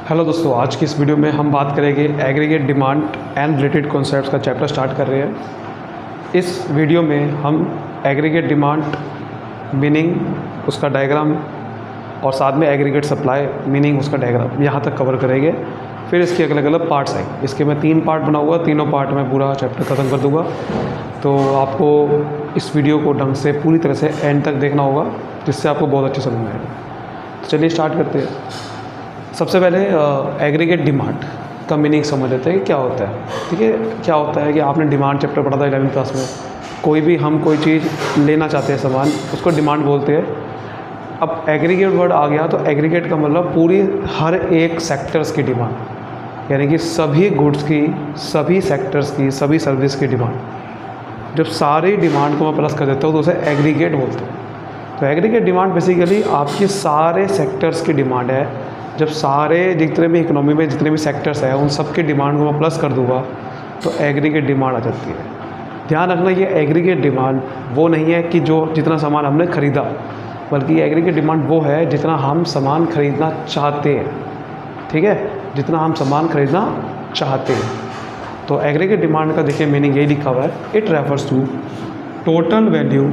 Hello दोस्तों, आज की इस वीडियो में हम बात करेंगे aggregate demand and related concepts का चैप्टर स्टार्ट कर रहे हैं। इस वीडियो में हम एग्रीगेट डिमांड मीनिंग, उसका डायग्राम और साथ में एग्रीगेट सप्लाई मीनिंग, उसका डायग्राम यहाँ तक कवर करेंगे। फिर इसके अलग अलग पार्ट्स हैं। इसके मैं 3 पार्ट बना हुआ, तीनों पार्ट में पूरा चैप्टर ख़त्म कर दूँगा। तो आपको इस वीडियो को ढंग से पूरी तरह से एंड तक देखना होगा, जिससे आपको बहुत अच्छे समझ में आएगा। तो चलिए स्टार्ट करते हैं। सबसे पहले एग्रीगेट डिमांड का मीनिंग समझ लेते हैं कि क्या होता है। ठीक है, क्या होता है कि आपने डिमांड चैप्टर पढ़ा था 11वीं क्लास में। हम कोई चीज़ लेना चाहते हैं सामान, उसको डिमांड बोलते हैं। अब एग्रीगेट वर्ड आ गया तो एग्रीगेट का मतलब पूरी हर एक सेक्टर्स की डिमांड, यानी कि सभी गुड्स की, सभी सेक्टर्स की, सभी सर्विस की डिमांड। जब सारी डिमांड को मैं प्लस कर देता हूँ तो उसे एग्रीगेट बोलते हैं। तो एग्रीगेट डिमांड बेसिकली आपकी सारे सेक्टर्स की डिमांड है। जब सारे जितने भी इकोनॉमी में जितने भी सेक्टर्स हैं उन सब की डिमांड को मैं प्लस कर दूंगा तो एग्रीगेट डिमांड आ जाती है। ध्यान रखना, ये एग्रीगेट डिमांड वो नहीं है कि जो जितना सामान हमने ख़रीदा, बल्कि एग्रीगेट डिमांड वो है जितना हम सामान ख़रीदना चाहते हैं। ठीक है, जितना हम सामान ख़रीदना चाहते हैं। तो एग्रीगेट डिमांड का देखिए मीनिंग यही लिखा हुआ है, it refers to total value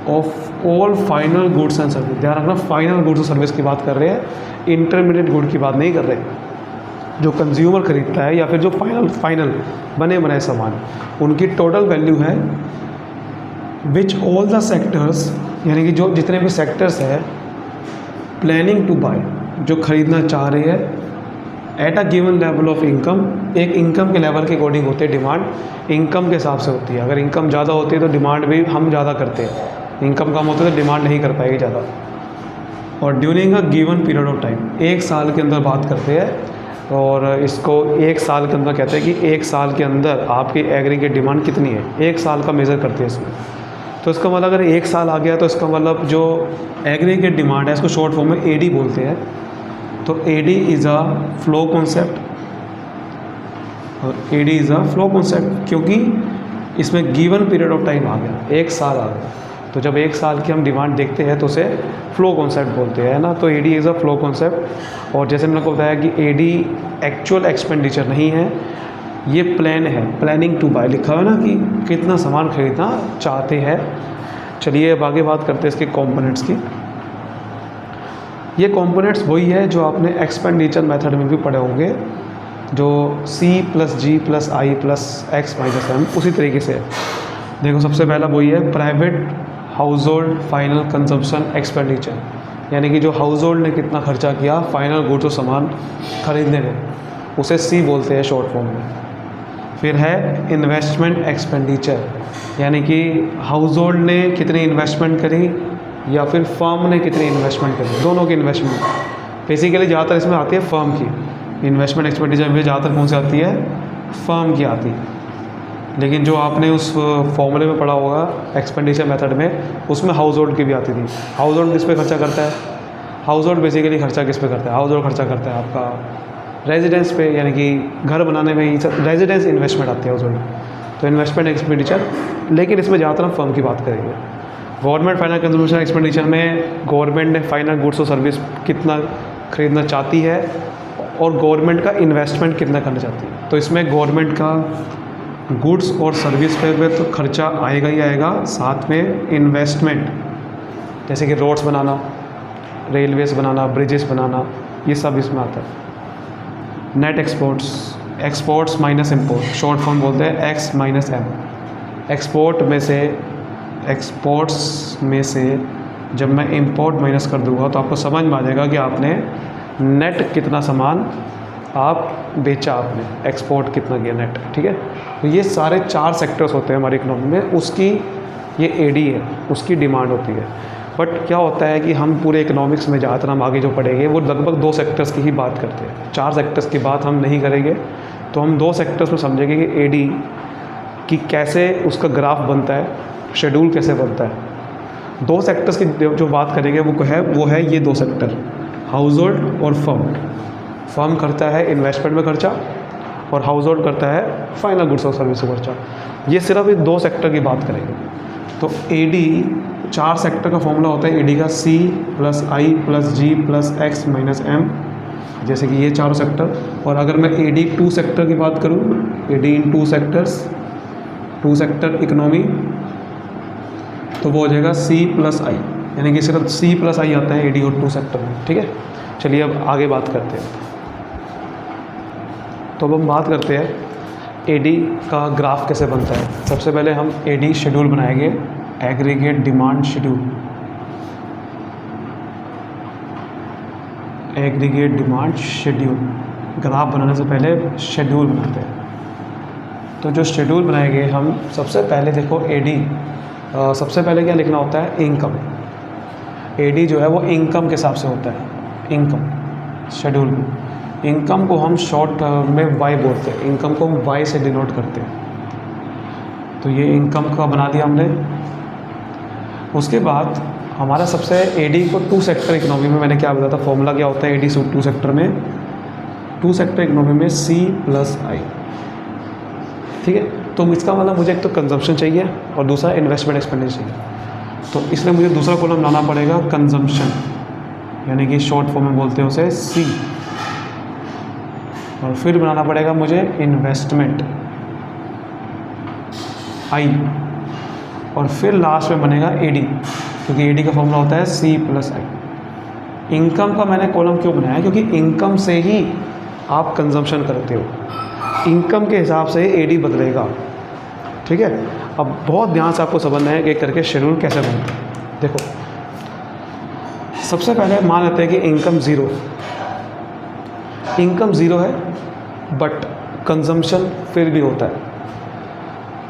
of all final goods and service. ध्यान रखना, फाइनल गुड्स और सर्विस की बात कर रहे हैं, इंटरमीडिएट गुड की बात नहीं कर रहे। जो कंज्यूमर खरीदता है या फिर जो फाइनल बने बनाए सामान, उनकी टोटल वैल्यू है विच ऑल द सेक्टर्स, यानी कि जो जितने भी सेक्टर्स है प्लानिंग टू बाय, जो खरीदना चाह रहे हैं at a given level of income. एक इनकम के लेवल के अकॉर्डिंग होते हैं डिमांड, इनकम के हिसाब से होती है। अगर इनकम ज़्यादा होती है तो डिमांड भी हम ज़्यादा करते हैं, इनकम कम होती है तो डिमांड नहीं कर पाएगी ज़्यादा। और during a given period of time, एक साल के अंदर बात करते हैं। और इसको एक साल के अंदर कहते हैं कि एक साल के अंदर आपकी एग्रीगेट डिमांड कितनी है, एक साल का मेज़र करते हैं इसमें। तो इसका मतलब अगर एक साल आ गया तो इसका मतलब जो एग्रीगेट डिमांड है इसको शॉर्ट फॉर्म में एडी बोलते हैं। तो AD is a flow concept, और AD is a flow concept क्योंकि इसमें गिवन पीरियड ऑफ टाइम आ गया, एक साल आ गया। तो जब एक साल की हम डिमांड देखते हैं तो उसे फ़्लो कॉन्सेप्ट बोलते हैं ना। तो AD is a flow concept. और जैसे मैंने आपको बताया कि एडी एक्चुअल एक्सपेंडिचर नहीं है, ये प्लान है, प्लानिंग टू बाय लिखा है ना कि कितना सामान खरीदना चाहते हैं। चलिए अब आगे बात करते हैं इसके कंपोनेंट्स की। ये कंपोनेंट्स वही है जो आपने एक्सपेंडिचर मेथड में भी पढ़े होंगे, जो C + G + I + X - M उसी तरीके से। देखो सबसे पहला वही है private house hold final consumption expenditure, यानी कि जो हाउस होल्ड ने कितना खर्चा किया फाइनल गुड्स और सामान खरीदने में, उसे C बोलते हैं शॉर्ट फॉर्म में। फिर है इन्वेस्टमेंट एक्सपेंडिचर, यानी कि हाउस होल्ड ने कितनी इन्वेस्टमेंट करी या फिर फर्म ने कितनी इन्वेस्टमेंट करी, दोनों की इन्वेस्टमेंट। बेसिकली ज़्यादातर इसमें आती है फर्म की इन्वेस्टमेंट एक्सपेंडिचर में, ज़्यादातर कौन सी आती है, फर्म की आती है। लेकिन जो आपने उस फॉर्मूले में पढ़ा होगा एक्सपेंडिचर मेथड में, उसमें हाउस होल्ड की भी आती थी। हाउस होल्ड किस पे खर्चा करता है, हाउस होल्ड बेसिकली खर्चा किस पे करता है, हाउस होल्ड खर्चा करता है आपका रेजिडेंस पे, यानी कि घर बनाने में ही रेजिडेंस इन्वेस्टमेंट आती है हाउस होल्ड। तो इन्वेस्टमेंट एक्सपेंडिचर, लेकिन इसमें ज़्यादातर हम फर्म की बात करेंगे। गवर्नमेंट फाइनल कंजम्पशन एक्सपेंडिचर में गवर्नमेंट ने फाइनल गुड्स और सर्विस कितना खरीदना चाहती है और गवर्नमेंट का इन्वेस्टमेंट कितना करना चाहती है। तो इसमें गवर्नमेंट का गुड्स और सर्विस पे तो खर्चा आएगा ही आएगा, साथ में इन्वेस्टमेंट जैसे कि रोड्स बनाना, रेलवेज़ बनाना, ब्रिजेस बनाना, ये सब इसमें आता है। Net exports, exports minus import, short form बोलते हैं X - M। एक्सपोर्ट्स में से जब मैं इंपोर्ट माइनस कर दूंगा तो आपको समझ में आ जाएगा कि आपने नेट कितना सामान आप बेचा, आपने एक्सपोर्ट कितना किया नेट। ठीक है, तो ये सारे 4 सेक्टर्स होते हैं हमारी इकोनॉमी में, उसकी ये एडी है, उसकी डिमांड होती है। बट क्या होता है कि हम पूरे इकोनॉमिक्स में ज़्यादातर हम आगे जो पढ़ेंगे वो लगभग 2 सेक्टर्स की ही बात करते हैं, 4 सेक्टर्स की बात हम नहीं करेंगे। तो हम 2 सेक्टर्स में समझेंगे कि एडी की कैसे उसका ग्राफ बनता है, शेड्यूल कैसे बनता है। 2 सेक्टर्स की जो बात करेंगे वो है ये 2 सेक्टर, हाउस होल्ड और फर्म। फर्म करता है इन्वेस्टमेंट में खर्चा और हाउस होल्ड करता है फाइनल गुड्स और सर्विस में खर्चा। ये सिर्फ ये 2 सेक्टर की बात करेंगे। तो एडी 4 सेक्टर का फॉर्मूला होता है एडी का C + I + G + X - M जैसे कि ये चारों सेक्टर। और अगर मैं AD 2 सेक्टर की बात करूँ, AD इन 2 सेक्टर्स, 2 सेक्टर इकोनॉमी, तो वो हो जाएगा C+I, यानी कि सिर्फ C+I आता है AD और 2 सेक्टर में। ठीक है, चलिए अब आगे बात करते हैं। तो अब हम बात करते हैं AD का ग्राफ कैसे बनता है। सबसे पहले हम AD शेड्यूल बनाएंगे, aggregate demand schedule, aggregate demand schedule. Graph बनाने से पहले शेड्यूल बनाते हैं। तो जो शेड्यूल बनाएंगे हम, सबसे पहले देखो AD, सबसे पहले क्या लिखना होता है, इनकम। AD जो है वो इनकम के हिसाब से होता है, इनकम शेड्यूल में। इनकम को हम शॉर्ट में Y बोलते हैं, इनकम को हम Y से डिनोट करते हैं। तो ये इनकम का बना दिया हमने। उसके बाद हमारा सबसे AD को 2 सेक्टर इकोनॉमी में, मैंने क्या बताया था, फॉर्मूला क्या होता है AD 2 सेक्टर में, 2 सेक्टर इकोनॉमी में C+I। ठीक है, तो इसका मतलब मुझे एक तो कंजम्पशन चाहिए और दूसरा इन्वेस्टमेंट एक्सपेंडिचर चाहिए। तो इसलिए मुझे दूसरा कॉलम लाना पड़ेगा कंजम्पशन, यानी कि शॉर्ट फॉर्म में बोलते हैं उसे C। और फिर बनाना पड़ेगा मुझे इन्वेस्टमेंट, I। और फिर लास्ट में बनेगा AD, क्योंकि AD का फॉर्मूला होता है C+I। इनकम का मैंने कॉलम क्यों बनाया, क्योंकि इनकम से ही आप कंजम्पशन करते हो, इनकम के हिसाब से AD बदलेगा। ठीक है, अब बहुत ध्यान से आपको समझना है कि करके शेड्यूल कैसे बनता है। देखो, सबसे पहले मान लेते हैं कि इनकम ज़ीरो है, बट कंजम्पशन फिर भी होता है।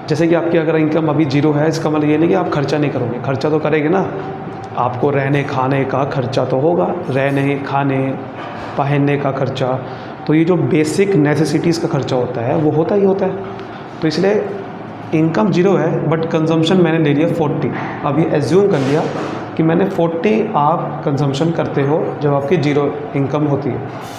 जैसे कि आपकी अगर इनकम अभी 0 है, इसका मतलब ये नहीं कि आप खर्चा नहीं करोगे, खर्चा तो करेंगे ना। आपको रहने खाने का खर्चा तो होगा, रहने खाने पहनने का खर्चा, तो ये जो बेसिक नेसेसिटीज़ का खर्चा होता है वो होता ही होता है। तो इसलिए इनकम 0 है, बट कंजम्पशन मैंने ले लिया 40। अब ये एज्यूम कर लिया कि मैंने 40 आप कंजम्पशन करते हो जब आपकी 0 इनकम होती है।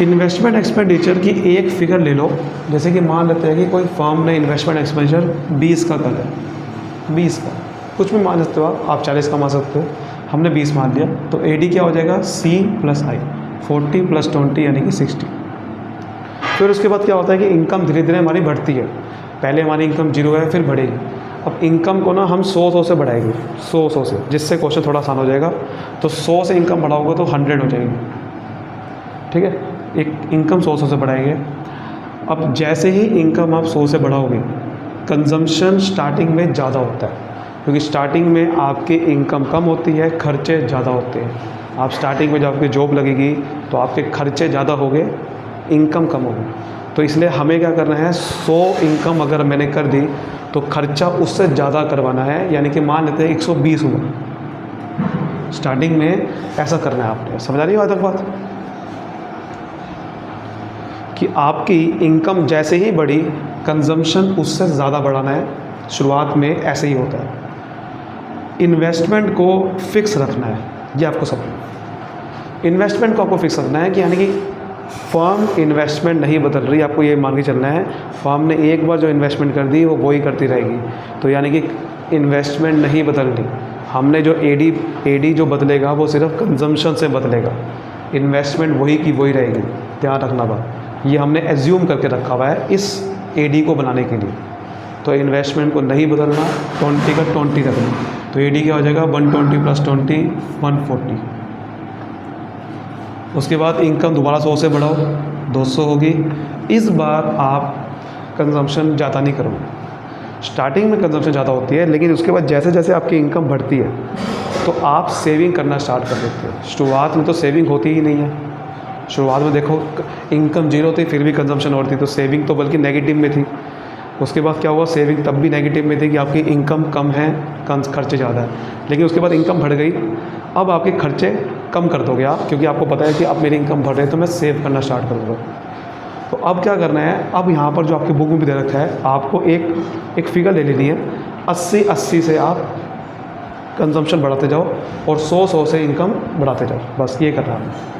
इन्वेस्टमेंट एक्सपेंडिचर की एक फ़िगर ले लो, जैसे कि मान लेते हैं कि कोई फर्म ने इन्वेस्टमेंट एक्सपेंडिचर 20 का करा है, 20 का, कुछ भी मान सकते हो आप 40 का मान सकते हो, हमने 20 मान लिया। तो AD क्या हो जाएगा, C+I, 40 + 20 यानी कि 60। फिर उसके बाद क्या होता है कि इनकम धीरे धीरे हमारी बढ़ती है। पहले हमारी इनकम 0 है, फिर बढ़ेगी। अब इनकम को ना हम 100 से बढ़ाएंगे, 100 से, जिससे क्वेश्चन थोड़ा आसान हो जाएगा। तो 100 से इनकम बढ़ाओगे तो 100 हो जाएगी। ठीक है, एक इनकम 100 से बढ़ाएंगे। अब जैसे ही इनकम आप 100 से बढ़ाओगे, कंजम्पशन स्टार्टिंग में ज़्यादा होता है, क्योंकि स्टार्टिंग में आपकी इनकम कम होती है, खर्चे ज़्यादा होते हैं। आप स्टार्टिंग में जब आपकी जॉब लगेगी तो आपके खर्चे ज़्यादा होंगे, इनकम कम होगी। तो इसलिए हमें क्या करना है, 100 इनकम अगर मैंने कर दी तो खर्चा उससे ज़्यादा करवाना है, यानी कि मान लेते हैं 120 हुआ स्टार्टिंग में, ऐसा करना है आपने। समझ आ रही है आज तक बात, कि आपकी इनकम जैसे ही बढ़ी कंजम्पशन उससे ज़्यादा बढ़ाना है। शुरुआत में ऐसे ही होता है। इन्वेस्टमेंट को फिक्स रखना है, ये आपको समझना। इन्वेस्टमेंट को आपको फिक्स रखना है कि यानी कि फर्म इन्वेस्टमेंट नहीं बदल रही, आपको ये मान के चलना है फर्म ने एक बार जो इन्वेस्टमेंट कर दी वो वही करती रहेगी। तो यानी कि इन्वेस्टमेंट नहीं बदल रही, हमने जो AD जो बदलेगा वो सिर्फ कंजम्पशन से बदलेगा, इन्वेस्टमेंट वही की वही रहेगी। ध्यान रखना बात, ये हमने एज्यूम करके रखा हुआ है इस AD को बनाने के लिए। तो इन्वेस्टमेंट को नहीं बदलना, 20 का 20 रखना। तो AD क्या हो जाएगा, 120 + 20 140। उसके बाद इनकम दोबारा 100 से बढ़ाओ, 200 होगी। इस बार आप कंजम्पशन ज़्यादा नहीं करोगे। स्टार्टिंग में कंजम्पशन ज़्यादा होती है, लेकिन उसके बाद जैसे जैसे आपकी इनकम बढ़ती है तो आप सेविंग करना स्टार्ट कर देते हो। शुरुआत में तो सेविंग होती ही नहीं है। शुरुआत में देखो इनकम 0 थी, फिर भी कंजम्पशन और थी, तो सेविंग तो बल्कि नेगेटिव में थी। उसके बाद क्या हुआ, सेविंग तब भी नेगेटिव में थी कि आपकी इनकम कम है, खर्चे ज़्यादा है। लेकिन उसके बाद इनकम बढ़ गई, अब आपके खर्चे कम कर दोगे आप, क्योंकि आपको पता है कि अब मेरी इनकम बढ़ रही है तो मैं सेव करना स्टार्ट करूँगा। तो अब क्या करना है, अब यहाँ पर जो आपकी बुक में भी दे रखा है, आपको एक फिगर ले लेनी है। 80 से आप कंजम्पशन बढ़ाते जाओ और 100 से इनकम बढ़ाते जाओ, बस ये करना है।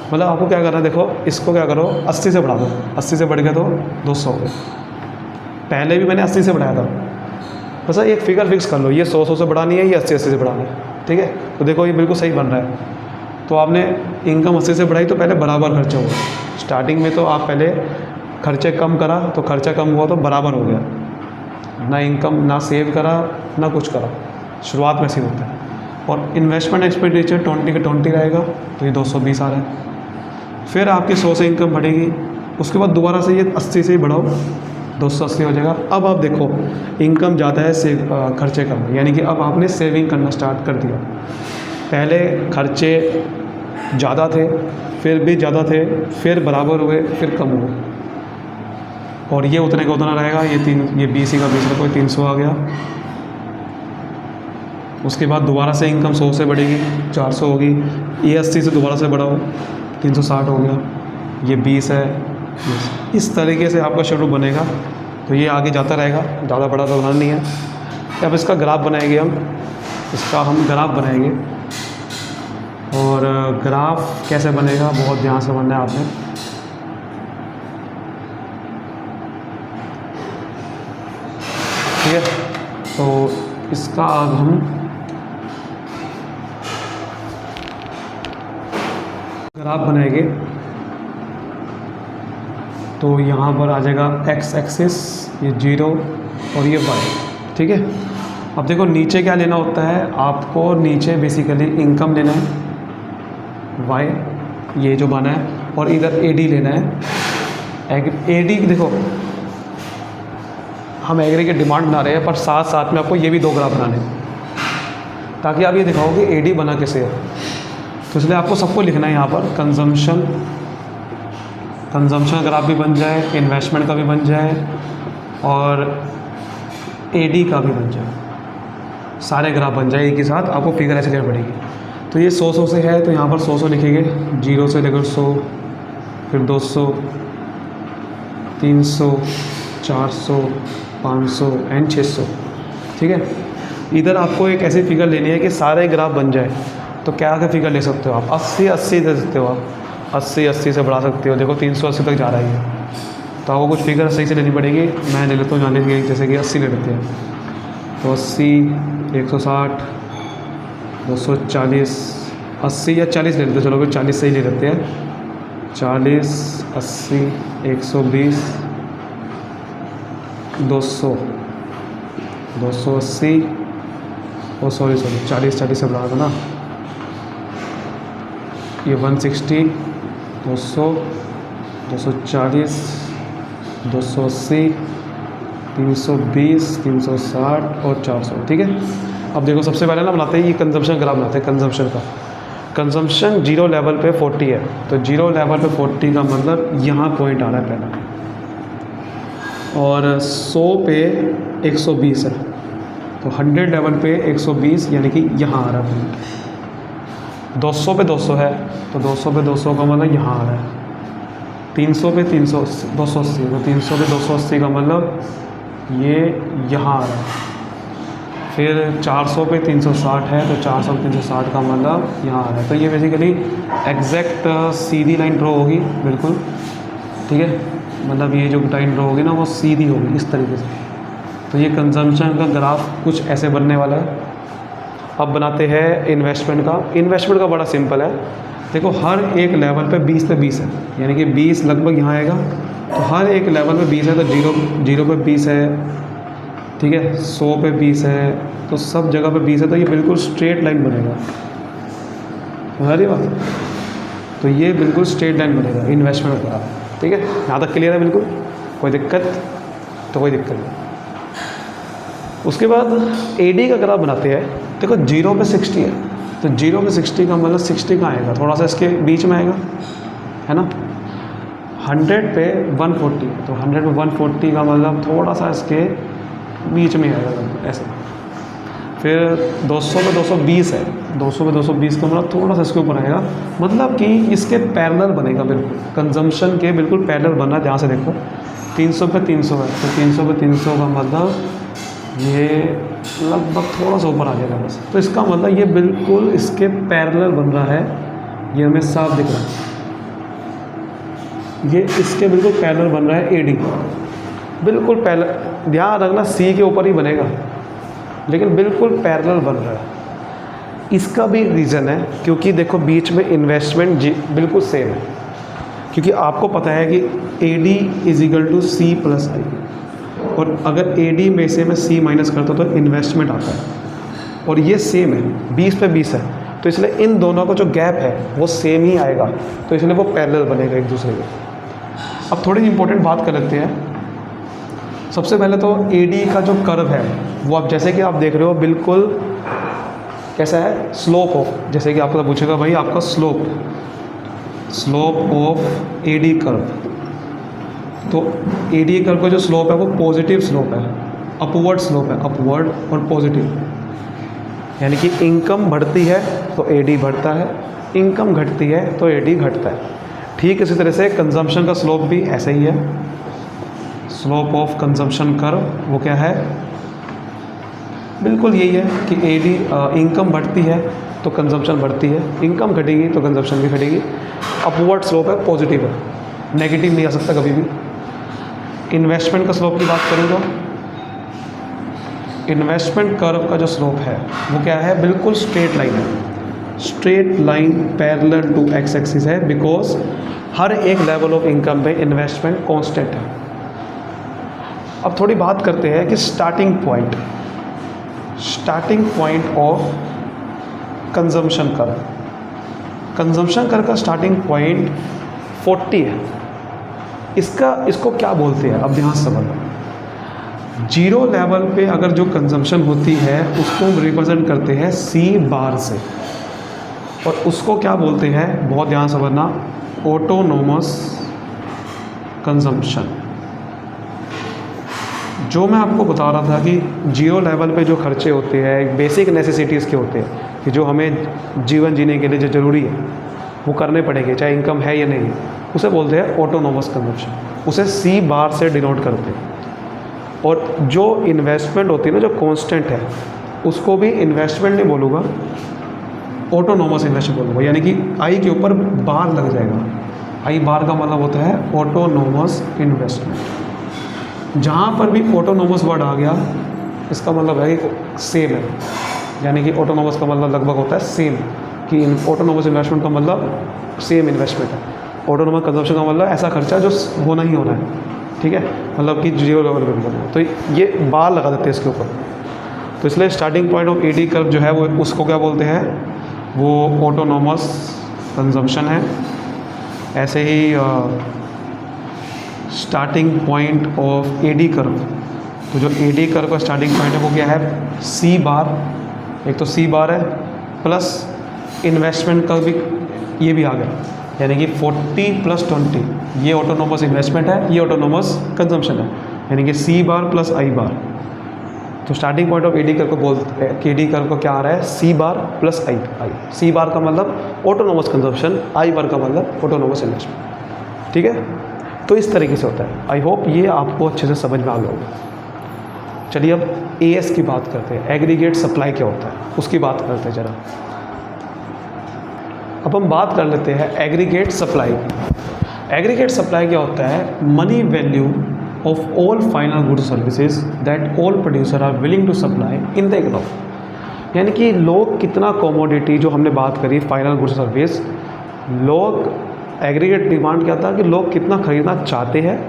मतलब आपको क्या करना है, देखो इसको क्या करो, 80 से बढ़ा दो, 80 से बढ़ गया तो 200 हो गए। पहले भी मैंने 80 से बढ़ाया था, बस एक फिगर फिक्स कर लो, ये 100 से बढ़ानी है, ये 80 से बढ़ानी है। ठीक है, तो देखो ये बिल्कुल सही बन रहा है। तो आपने इनकम 80 से बढ़ाई तो पहले बराबर खर्चा हुआ। स्टार्टिंग में तो आप पहले खर्चे कम करा तो खर्चा कम हुआ तो बराबर हो गया, ना इनकम ना सेव करा ना कुछ करा, शुरुआत में ऐसे ही होता है। और इन्वेस्टमेंट एक्सपेंडिचर 20 का 20 रहेगा तो ये 220 आ रहा है। फिर आपकी 100 से इनकम बढ़ेगी, उसके बाद दोबारा से ये 80 से ही बढ़ाओ, 280 हो जाएगा। अब आप देखो इनकम ज़्यादा है, खर्चे कम है, यानी कि अब आपने सेविंग करना स्टार्ट कर दिया। पहले खर्चे ज़्यादा थे, फिर भी ज़्यादा थे, फिर बराबर हुए, फिर कम हुए, और ये उतने का उतना रहेगा। ये 20 ही का 20 रखो, 300 आ गया। उसके बाद दोबारा से इनकम 100 से बढ़ेगी, 400 होगी, ये 80 से दोबारा से बढ़ाओ, 360 हो गया, ये 20 है। इस तरीके से आपका शेड्यूल बनेगा, तो ये आगे जाता रहेगा, ज़्यादा बड़ा तो बनाना नहीं है। अब इसका ग्राफ बनाएंगे हम ग्राफ बनाएंगे। और ग्राफ कैसे बनेगा बहुत ध्यान से बनना है आपने। ठीक है, तो इसका अब हम ग्राफ बनाएंगे। तो यहाँ पर आ जाएगा एक्स एक्सिस, ये 0 और ये y। ठीक है, अब देखो नीचे क्या लेना होता है आपको, नीचे बेसिकली इनकम लेना है y, ये जो बना है, और इधर AD लेना है। AD देखो हम एग्रीगेट डिमांड बना रहे हैं, पर साथ साथ में आपको ये भी 2 ग्राफ बनाने हैं, ताकि आप ये दिखाओ कि AD बना कैसे है। तो इसलिए आपको सबको लिखना है यहाँ पर, कंजम्पशन ग्राफ भी बन जाए, इन्वेस्टमेंट का भी बन जाए, और AD का भी बन जाए, सारे ग्राफ बन जाए एक ही साथ। आपको फिगर ऐसे करनी पड़ेगी। तो ये 100 से है, तो यहाँ पर 100 लिखेंगे, 0 से लेकर 100, फिर 200, 300, 400, 500 एंड 600। ठीक है, इधर आपको एक ऐसी फिगर लेनी है कि सारे ग्राफ बन जाए। तो क्या क्या फिगर ले सकते हो आप, 80 दे सकते हो आप, 80 से बढ़ा सकते हो। देखो 380 तक जा रही है, तो आपको कुछ फिगर सही से लेनी पड़ेगी। मैं ले लेता हूँ जाने के, जैसे कि 80 ले लेते हैं, तो 80, 160, 240, 80 या 40 ले लेते हैं। चलो फिर 40 से ही ले लेते हैं। 40, 80, 120, 200, 280, और सॉरी 40 से बढ़ा दो ना, ये 160, 200, 240, 280, 320, 360 और 400। ठीक है, अब देखो सबसे पहले ना बनाते हैं ये कंजम्पशन ग्राफ बनाते हैं। कंजम्पशन का कंजम्पशन 0 लेवल पे 40 है, तो 0 लेवल पे 40 का मतलब यहाँ पॉइंट आ रहा है पहला, और 100 पे 120 है, तो 100 लेवल पे 120 यानी कि यहाँ आ रहा है पॉइंट। 200 पे 200 है, तो 200 पे 200 का मतलब यहाँ आ रहा है। 300 पे 280, तो 300 पे 280 का मतलब ये यहाँ आ रहा है। फिर 400 पे 360 है, तो 400 पे 360 का मतलब यहाँ आ रहा है। तो ये बेसिकली एग्जैक्ट सीधी लाइन ड्रॉ होगी बिल्कुल। ठीक है, मतलब ये जो लाइन ड्रॉ होगी ना वो सीधी होगी इस तरीके से। तो ये कंजम्पशन का ग्राफ कुछ ऐसे बनने वाला है। अब बनाते हैं इन्वेस्टमेंट का। इन्वेस्टमेंट का बड़ा सिंपल है, देखो हर एक लेवल पे 20 पे 20 है, यानी कि 20 लगभग यहाँ आएगा, तो हर एक लेवल पे 20 है, तो 0 पे 20 है। ठीक है, 100 पे 20 है, तो सब जगह पे 20 है, तो ये बिल्कुल स्ट्रेट लाइन बनेगा। हमारी बात, तो ये बिल्कुल स्ट्रेट लाइन बनेगा इन्वेस्टमेंट का। ठीक है, यहाँ तक क्लियर है बिल्कुल, कोई दिक्कत? तो कोई दिक्कत नहीं। उसके बाद AD का ग्राफ बनाते हैं। देखो 0 पे 60 है, तो 0 पे 60 का मतलब 60 का आएगा, थोड़ा सा इसके बीच में आएगा, है ना। 100 पे 140, तो 100 पे 140 का मतलब थोड़ा सा इसके बीच में आएगा ऐसे। फिर 200 पे 220 है, 200 पे 220 का मतलब थोड़ा सा इसके ऊपर आएगा, मतलब कि इसके पैरेलल बनेगा बिल्कुल, कंजम्पशन के बिल्कुल पैरेलल बनना। ध्यान से देखो 300 पे 300 है, तो 300 पे 300 का मतलब ये लगभग थोड़ा सा ऊपर आ जाएगा बस। तो इसका मतलब ये बिल्कुल इसके पैरेलल बन रहा है, ये हमें साफ दिख रहा है, ये इसके बिल्कुल पैरेलल बन रहा है AD, बिल्कुल पैरेलल। ध्यान रखना C के ऊपर ही बनेगा, लेकिन बिल्कुल पैरेलल बन रहा है। इसका भी रीज़न है, क्योंकि देखो बीच में इन्वेस्टमेंट बिल्कुल सेम है, क्योंकि आपको पता है कि AD is equal to C plus I, और अगर AD में से मैं C माइनस करता हूँ तो इन्वेस्टमेंट आता है, और ये सेम है, 20 पे 20 है, तो इसलिए इन दोनों का जो गैप है वो सेम ही आएगा, तो इसलिए वो पैरेलल बनेगा एक दूसरे के। अब थोड़ी इंपॉर्टेंट बात कर लेते हैं। सबसे पहले तो AD का जो कर्व है वो आप जैसे कि आप देख रहे हो बिल्कुल कैसा है, स्लोप ऑफ, जैसे कि आपको पूछेगा भाई आपका स्लोप ऑफ AD कर्व, तो AD कर्व का जो स्लोप है वो पॉजिटिव स्लोप है, अपवर्ड स्लोप है, अपवर्ड और पॉजिटिव, यानी कि इनकम बढ़ती है तो AD बढ़ता है, इनकम घटती है तो AD घटता है। ठीक इसी तरह से कंजम्पशन का स्लोप भी ऐसा ही है, स्लोप ऑफ कंजम्पशन कर्व वो क्या है, बिल्कुल यही है कि AD इनकम बढ़ती है तो कंजम्पशन बढ़ती है, इनकम घटेगी तो कंजम्पशन भी घटेगी। अपवर्ड स्लोप है, पॉजिटिव है, नेगेटिव नहीं आ सकता कभी भी। इन्वेस्टमेंट का स्लोप की बात करूँ तो इन्वेस्टमेंट कर्व का जो स्लोप है वो क्या है, बिल्कुल स्ट्रेट लाइन है, straight line parallel to X axis है, बिकॉज हर एक लेवल ऑफ इनकम पे इन्वेस्टमेंट कांस्टेंट है। अब थोड़ी बात करते हैं कि starting point of consumption curve. Consumption curve का स्टार्टिंग पॉइंट 40 है। इसको क्या बोलते हैं, अब ध्यान से समझो। जीरो लेवल पे अगर जो कंजम्पशन होती है उसको हम रिप्रेजेंट करते हैं C बार से, और उसको क्या बोलते हैं, बहुत ध्यान से समझना, ऑटोनोमस कंजम्पशन। जो मैं आपको बता रहा था कि जीरो लेवल पे जो खर्चे होते हैं बेसिक नेसेसिटीज़ के होते हैं, कि जो हमें जीवन जीने के लिए जो ज़रूरी है वो करने पड़ेंगे चाहे इनकम है या नहीं, उसे बोलते हैं ऑटोनोमस कंजम्पशन, उसे C बार से डिनोट करते हैं। और जो इन्वेस्टमेंट होती है ना, जो कांस्टेंट है, उसको भी इन्वेस्टमेंट नहीं बोलूँगा, ऑटोनोमस इन्वेस्टमेंट बोलूँगा, यानी कि I के ऊपर बार लग जाएगा। I बार का मतलब होता है ऑटोनोमस इन्वेस्टमेंट। जहाँ पर भी ऑटोनोमस वर्ड आ गया इसका मतलब है कि सेम है, यानी कि ऑटोनोमस का मतलब लगभग होता है सेम, कि ऑटोनोमस इन्वेस्टमेंट का मतलब सेम इन्वेस्टमेंट है, ऑटोनोमस कंजम्पशन का मतलब ऐसा खर्चा जो होना ही होना है, ठीक है, मतलब कि जीरो लेवल पे करना है, तो ये बार लगा देते हैं इसके ऊपर। तो इसलिए starting point of AD curve जो है वो उसको क्या बोलते हैं, वो ऑटोनोमस कंजम्पशन है। ऐसे ही starting point of AD curve, तो जो AD कर्व का स्टार्टिंग पॉइंट है वो क्या है, C बार, एक तो C बार है प्लस इन्वेस्टमेंट का भी ये भी आ गया, यानी कि 40 + 20 ये ऑटोनोमस इन्वेस्टमेंट है, ये ऑटोनोमस कंजम्पशन है, यानी कि C बार प्लस I बार। तो starting point of AD curve को बोलते हैं कि AD कर्व को क्या आ रहा है, C bar plus I। C बार का मतलब ऑटोनोमस कंजम्पशन, I बार का मतलब ऑटोनोमस इन्वेस्टमेंट, ठीक है। तो इस तरीके से होता है। आई होप ये आपको अच्छे से समझ में आ गया होगा। चलिए अब AS की बात करते हैं, एग्रीगेट सप्लाई क्या होता है उसकी बात करते हैं ज़रा। अब हम बात कर लेते हैं एग्रीगेट सप्लाई की। एग्रीगेट सप्लाई क्या होता है, money value of all final goods services that all producer are willing to supply in the economy, यानी कि लोग कितना कमोडिटी, जो हमने बात करी फाइनल गुड्स सर्विस, लोग एग्रीगेट डिमांड क्या था कि लोग कितना खरीदना चाहते हैं,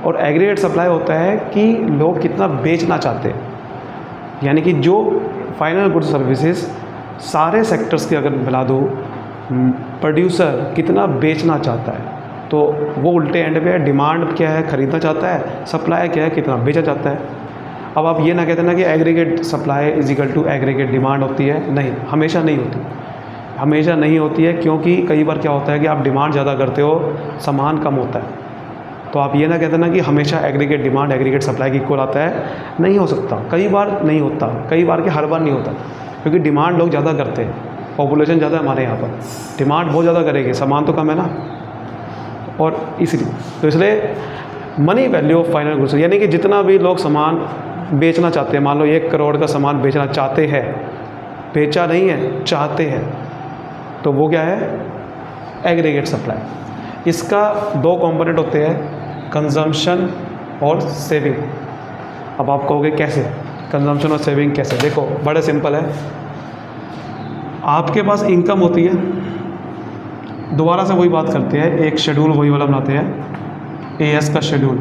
और एग्रीगेट सप्लाई होता है कि लोग कितना बेचना चाहते हैं, यानी कि जो फाइनल गुड्स सर्विसेज सारे सेक्टर्स के अगर मिला दो, प्रोड्यूसर कितना बेचना चाहता है, तो वो उल्टे एंड पे है, डिमांड क्या है खरीदना चाहता है, सप्लाई क्या है कितना बेचा चाहता है। अब आप ये ना कहते ना कि aggregate supply is equal to aggregate demand होती है, नहीं, हमेशा नहीं होती, हमेशा नहीं होती है, क्योंकि कई बार क्या होता है कि आप डिमांड ज़्यादा करते हो, सामान कम होता है। तो आप ये ना कहते ना कि हमेशा एग्रीगेट डिमांड एग्रीगेट सप्लाई की इक्वल आता है, नहीं हो सकता, कई बार नहीं होता, कई बार के हर बार नहीं होता, क्योंकि डिमांड लोग ज़्यादा करते हैं, पॉपुलेशन ज़्यादा है हमारे यहाँ पर, डिमांड बहुत ज़्यादा करेगी, सामान तो कम है ना, और इसलिए तो इसलिए money value of final goods, यानी कि जितना भी लोग सामान बेचना चाहते हैं, मान लो 1 करोड़ का सामान बेचना चाहते हैं, बेचा नहीं है, चाहते हैं, तो वो क्या है, एग्रीगेट सप्लाई। इसका 2 कंपोनेंट होते हैं, कंजम्पशन और सेविंग। अब आप कहोगे कैसे कंजम्पशन और सेविंग कैसे, देखो बड़े सिंपल है। आपके पास इनकम होती है, दोबारा से वही बात करते हैं, एक शेड्यूल वही वाला बनाते हैं, एएस का शेड्यूल।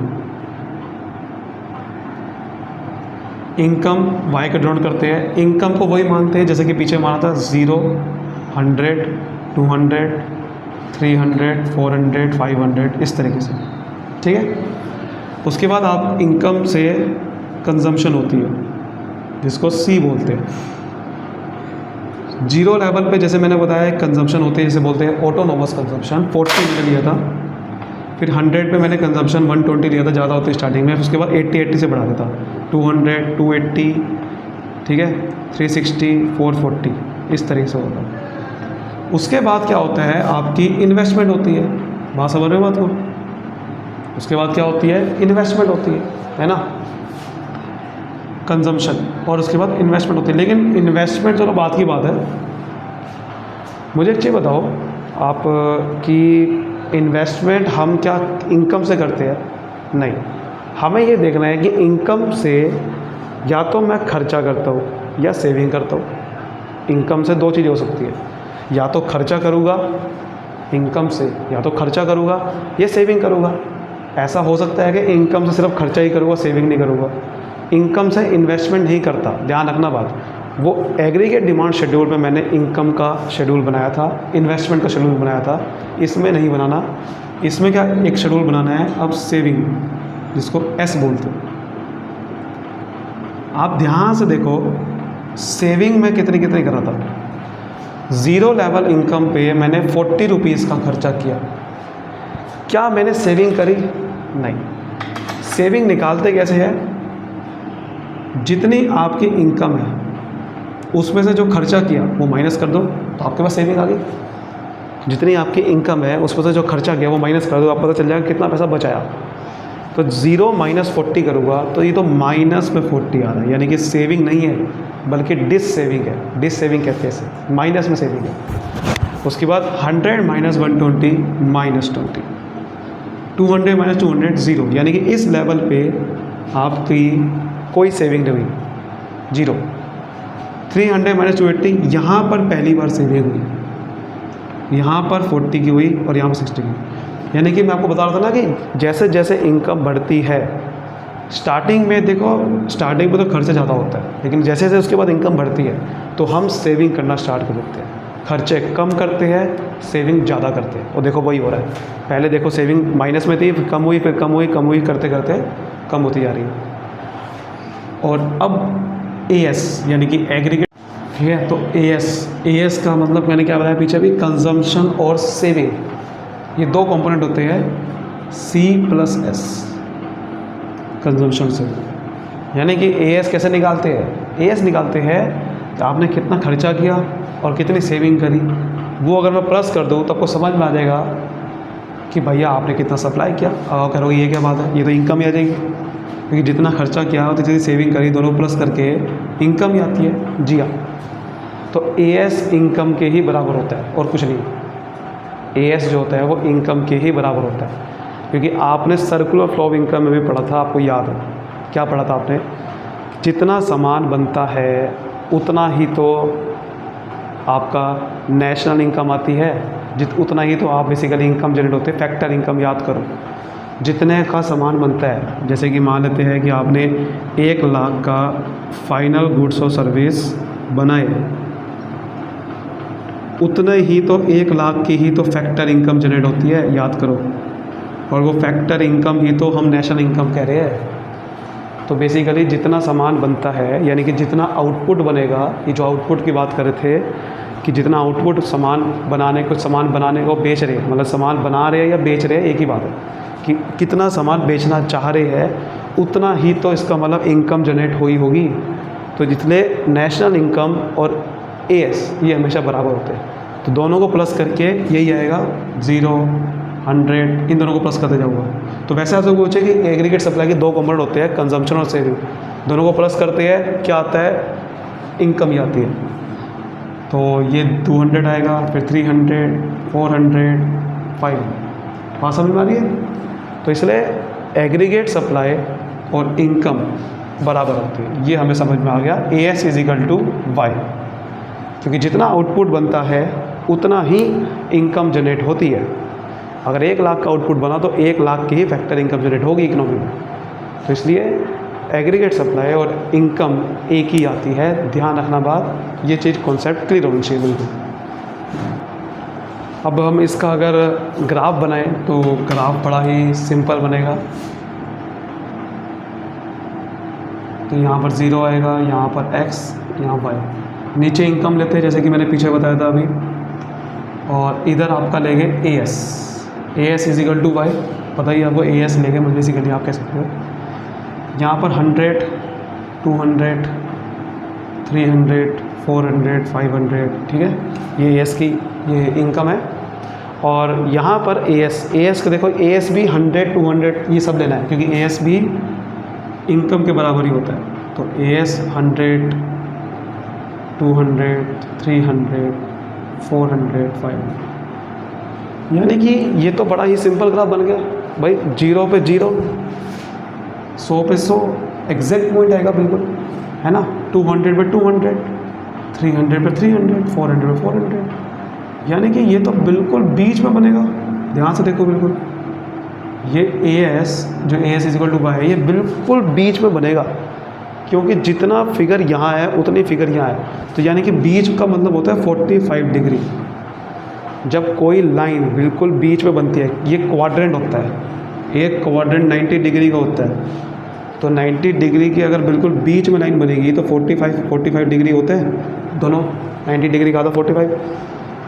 इनकम वाई का डिनोट करते हैं, इनकम को वही मानते हैं जैसे कि पीछे माना था 0, 100, 200, 300, 400, 500, इस तरीके से, ठीक है। उसके बाद आप इनकम से कंजम्पशन होती है जिसको सी बोलते हैं। 0 लेवल पे जैसे मैंने बताया कंजम्पशन होती है, जिसे बोलते हैं ऑटोनोमस कंजम्पशन, 40 मैंने लिया था, फिर 100 पे मैंने कंजम्पशन 120 लिया था, ज़्यादा होती है स्टार्टिंग में, उसके बाद 80 से बढ़ा देता, 200, 280, ठीक है, 360, 440, इस तरीके से होता है। उसके बाद क्या होता है, आपकी इन्वेस्टमेंट होती है, बात समझ रहे हो बात को। उसके बाद क्या होती है, इन्वेस्टमेंट होती है ना, कंजम्पशन, और उसके बाद इन्वेस्टमेंट होती है। लेकिन इन्वेस्टमेंट चलो बात की बात है, मुझे एक चीज़ बताओ आप कि इन्वेस्टमेंट हम क्या इनकम से करते हैं? नहीं, हमें ये देखना है कि इनकम से या तो मैं खर्चा करता हूँ या सेविंग करता हूँ। इनकम से दो चीज़ें हो सकती है, या तो खर्चा करूँगा इनकम से, या तो खर्चा करूँगा या सेविंग करूँगा। ऐसा हो सकता है कि इनकम से सिर्फ खर्चा ही करूँगा, सेविंग नहीं करूँगा। इनकम से इन्वेस्टमेंट नहीं करता, ध्यान रखना बात। वो एग्रीगेट डिमांड शेड्यूल में मैंने इनकम का शेड्यूल बनाया था, इन्वेस्टमेंट का शेड्यूल बनाया था, इसमें नहीं बनाना। इसमें क्या एक शेड्यूल बनाना है अब सेविंग, जिसको एस बोलते हैं। आप ध्यान से देखो, सेविंग में कितनी कितनी करा था। 0 लेवल इनकम पे मैंने 40 रुपीज़ का खर्चा किया, क्या मैंने सेविंग करी? नहीं। सेविंग निकालते कैसे है, जितनी आपकी इनकम है उसमें से जो खर्चा किया वो माइनस कर दो, तो आपके पास सेविंग आ गई। जितनी आपकी इनकम है उसमें से जो खर्चा किया वो माइनस कर दो, आपको पता चल जाएगा कितना पैसा बचाया। तो 0 - 40 करूँगा तो ये तो माइनस में 40 आ रहा है, यानी कि सेविंग नहीं है बल्कि डिस सेविंग है। डिस सेविंग कहते हैं इसे, माइनस में सेविंग है। उसके बाद 100 - 120 -20, 200 - 200 0, यानी कि इस लेवल पे आपकी कोई सेविंग नहीं हुई, 0। 300 - 280, यहाँ पर पहली बार सेविंग हुई, यहाँ पर 40 की हुई और यहाँ पर 60 की। यानी कि मैं आपको बता रहा था ना कि जैसे जैसे इनकम बढ़ती है, स्टार्टिंग में देखो, स्टार्टिंग में तो खर्चा ज़्यादा होता है, लेकिन जैसे जैसे उसके बाद इनकम बढ़ती है तो हम सेविंग करना स्टार्ट कर देते हैं। खर्चे कम करते हैं, सेविंग ज़्यादा करते हैं, और देखो वही हो रहा है। पहले देखो सेविंग माइनस में थी, फिर कम हुई, फिर कम हुई, कम हुई, करते करते कम होती जा रही है। और अब एएस यानी कि एग्रीगेट, ठीक है। तो एएस का मतलब मैंने क्या बताया पीछे भी, कंजम्पशन और सेविंग, ये दो कंपोनेंट होते हैं, C+S, कंजम्पशन सेविंग। यानी कि एएस कैसे निकालते हैं? एएस निकालते हैं कि आपने कितना खर्चा किया और कितनी सेविंग करी। वो अगर मैं प्लस कर दूँ तो आपको समझ में आ जाएगा कि भैया आपने कितना सप्लाई किया। अब आप करोगे ये क्या बात है, ये तो इनकम ही आ जाएगी, क्योंकि जितना खर्चा किया और जितनी सेविंग करी दोनों प्लस करके इनकम ही आती है। जी हाँ, तो एएस इनकम के ही बराबर होता है और कुछ नहीं। एएस जो होता है वो इनकम के ही बराबर होता है, क्योंकि आपने सर्कुलर फ्लो ऑफ इनकम में भी पढ़ा था, आपको याद है क्या पढ़ा था आपने? जितना सामान बनता है उतना ही तो आपका नेशनल इनकम आती है, उतना ही तो आप बेसिकली इनकम जनरेट होते हैं। फैक्टर इनकम याद करो, जितने का सामान बनता है, जैसे कि मान लेते हैं कि आपने 1 लाख का फाइनल गुड्स और सर्विस बनाए, उतने ही तो 1 लाख की ही तो फैक्टर इनकम जनरेट होती है, याद करो। और वो फैक्टर इनकम ही तो हम नेशनल इनकम कह रहे हैं। तो बेसिकली जितना सामान बनता है, यानी कि जितना आउटपुट बनेगा, ये जो आउटपुट की बात कर रहे थे कि जितना आउटपुट सामान बनाने को बेच रहे हैं, मतलब सामान बना रहे हैं या बेच रहे हैं, एक ही बात है कि कितना सामान बेचना चाह रहे हैं उतना ही तो इसका मतलब इनकम जनरेट हुई होगी। तो जितने नेशनल इनकम और एएस ये हमेशा बराबर होते हैं, तो दोनों को प्लस करके यही आएगा 0, 100, इन दोनों को प्लस करते जाऊँगा। तो वैसे आपसे पूछे कि एग्रीगेट सप्लाई के दो कंपोनेंट होते हैं, कंजम्पशन और सेविंग। दोनों को प्लस करते हैं क्या आता है? इनकम ही आती है। तो ये 200 आएगा, फिर 300, 400, 500। बात समझ में आ रही है? तो इसलिए एग्रीगेट सप्लाई और इनकम बराबर होती है, ये हमें समझ में आ गया। AS = Y। क्योंकि जितना आउटपुट बनता है उतना ही इनकम जनरेट होती है। अगर 1 लाख का आउटपुट बना तो 1 लाख की ही फैक्टर इनकम जनरेट होगी इकोनॉमी में। तो इसलिए एग्रीगेट सप्लाई और इनकम एक ही आती है, ध्यान रखना बात, ये चीज़ कॉन्सेप्ट क्लियर होनी चाहिए बिल्कुल। अब हम इसका अगर ग्राफ बनाएं तो ग्राफ बड़ा ही सिंपल बनेगा। तो यहाँ पर 0 आएगा, यहाँ पर x, यहाँ y। नीचे इनकम लेते हैं जैसे कि मैंने पीछे बताया था अभी, और इधर आपका लेंगे AS is equal to Y. पता ही आपको AS लेंगे, बेसिकली आप कह सकते हो। यहाँ पर 100, 200, 300, 400, 500, ठीक है, ये AS की ये इनकम है। और यहाँ पर AS को देखो, AS भी 100, 200 ये सब लेना है, क्योंकि AS भी इनकम के बराबर ही होता है। तो AS 100, 200, 300, 400, 500, यानी कि ये तो बड़ा ही सिंपल ग्राफ बन गया भाई। 0 पे 0, 100 पे 100, एग्जैक्ट पॉइंट आएगा बिल्कुल, है ना। 200 पे 200, 300 पे 300, 400 पे 400, यानी कि ये तो बिल्कुल बीच में बनेगा। ध्यान से देखो बिल्कुल, ये AS जो AS is equal to Y है, ये बिल्कुल बीच में बनेगा, क्योंकि जितना फिगर यहाँ है उतनी फिगर यहाँ है। तो यानी कि बीच का मतलब होता है 45 डिग्री। जब कोई लाइन बिल्कुल बीच में बनती है, ये क्वाड्रेंट होता है, एक क्वाड्रेंट 90 डिग्री का होता है। तो 90 डिग्री की अगर बिल्कुल बीच में लाइन बनेगी तो 45 डिग्री होते हैं दोनों। 90 डिग्री का था 45,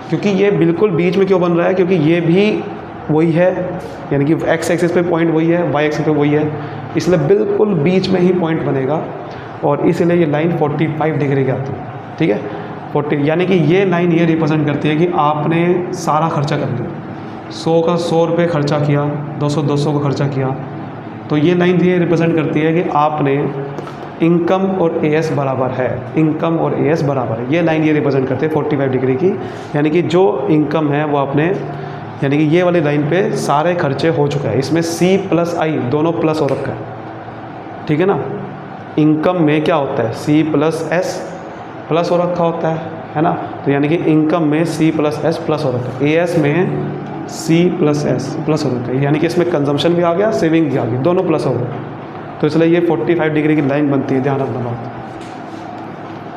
क्योंकि ये बिल्कुल बीच में क्यों बन रहा है, क्योंकि ये भी वही है, यानी कि x एक्सिस पे पॉइंट वही है, y एक्सिस पे वही है, इसलिए बिल्कुल बीच में ही पॉइंट बनेगा। और इसलिए ये लाइन 45 डिग्री की आती है, ठीक है। 40 यानी कि ये लाइन ये रिप्रेजेंट करती है कि आपने सारा खर्चा कर लिया, 100 का 100 रुपये खर्चा किया, 200 का खर्चा किया। तो ये लाइन ये रिप्रेजेंट करती है कि आपने इनकम और AS बराबर है, इनकम और AS बराबर है। ये लाइन ये रिप्रेजेंट करते हैं 45 डिग्री की, यानी कि जो इनकम है वो आपने, यानी कि ये वाली लाइन पे सारे खर्चे हो चुका है। इसमें C प्लस I दोनों प्लस हो रखा है, ठीक है ना। इनकम में क्या होता है, C प्लस S प्लस हो रखा होता है ना। तो यानी कि इनकम में C प्लस S प्लस हो रखा है, AS में C प्लस S प्लस हो रखा है, यानी कि इसमें कंजम्पशन भी आ गया, सेविंग भी आ गई, दोनों प्लस हो गए। तो इसलिए ये 45 डिग्री की लाइन बनती है, ध्यान रखना बात,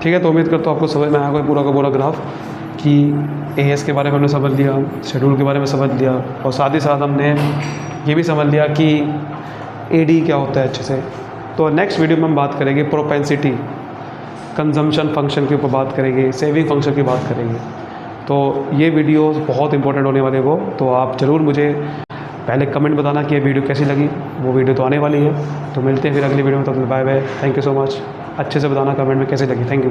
ठीक है। तो उम्मीद करता हूँ आपको समझ में आया कोई पूरा का पूरा ग्राफ, कि AS के बारे में हमने समझ लिया, शेड्यूल के बारे में समझ लिया, और साथ ही साथ हमने ये भी समझ लिया कि AD क्या होता है अच्छे से। तो नेक्स्ट वीडियो में हम बात करेंगे प्रोपेंसिटी, कंजम्पशन फंक्शन के ऊपर बात करेंगे, सेविंग फंक्शन की बात करेंगे। तो ये वीडियो बहुत इंपॉर्टेंट होने वाले वो, तो आप ज़रूर मुझे पहले कमेंट बताना कि ये वीडियो कैसी लगी। वो वीडियो तो आने वाली है। तो मिलते हैं फिर अगली वीडियो में, तब तक bye bye, thank you so much. अच्छे से बताना कमेंट में कैसी लगी, थैंक यू।